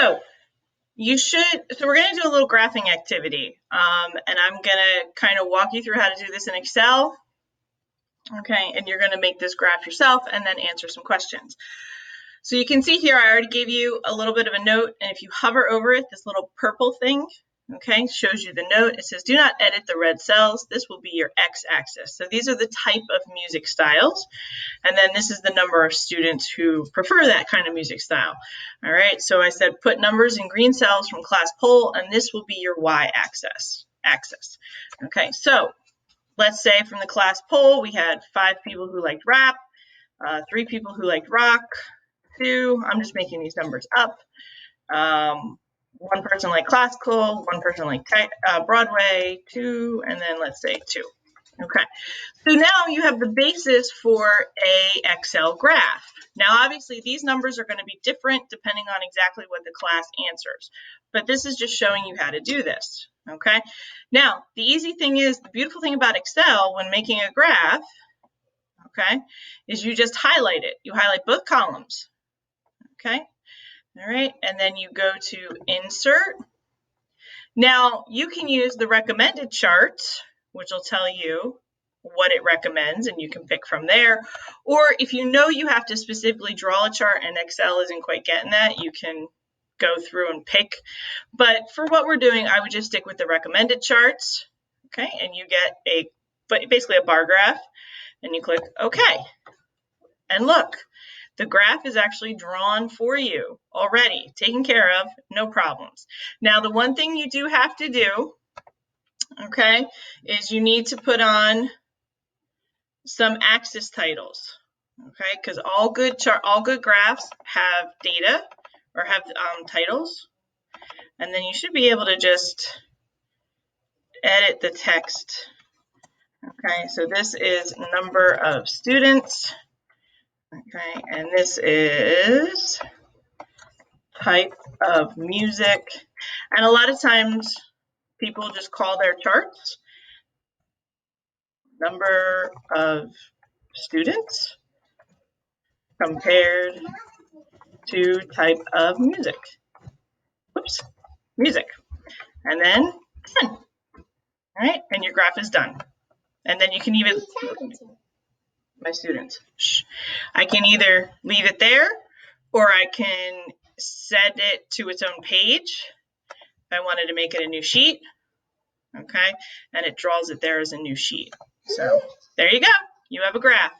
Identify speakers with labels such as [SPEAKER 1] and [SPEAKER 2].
[SPEAKER 1] So we're going to do a little graphing activity, and I'm going to kind of walk you through how to do this in Excel. Okay, and you're going to make this graph yourself and then answer some questions. So you can see here, I already gave you a little bit of a note, and if you hover over it, this little purple thing, okay, shows you the note. It says, do not edit the red cells. This will be your x-axis. So these are the type of music styles. And then this is the number of students who prefer that kind of music style. All right, so I said put numbers in green cells from class poll, and this will be your y-axis. Okay, so let's say from the class poll, we had 5 people who liked rap, 3 people who liked rock, 2, I'm just making these numbers up, 1 person liked classical, 1 person liked Broadway, 2, and then let's say 2. Okay, so now you have the basis for a Excel graph. Now, obviously, these numbers are going to be different depending on exactly what the class answers, but this is just showing you how to do this, okay? Now, the easy thing is, the beautiful thing about Excel when making a graph, okay, is you just highlight it. You highlight both columns, okay? All right, and then you go to Insert. Now, you can use the recommended chart, which will tell you what it recommends, and you can pick from there. Or if you know you have to specifically draw a chart and Excel isn't quite getting that, you can go through and pick. But for what we're doing, I would just stick with the recommended charts, okay? And you get basically a bar graph, and you click OK. And look, the graph is actually drawn for you already, taken care of, no problems. Now, the one thing you do have to do, okay, is you need to put on some axis titles, okay, because all good graphs have data or have titles, and then you should be able to just edit the text. Okay, so this is number of students, okay, and this is type of music, and a lot of times people just call their charts number of students compared to type of music. Whoops, music. And then 10. All right, and your graph is done. And then you can even, my students, I can either leave it there, or I can set it to its own page. If I wanted to make it a new sheet, okay, and it draws it there as a new sheet. So there you go, you have a graph.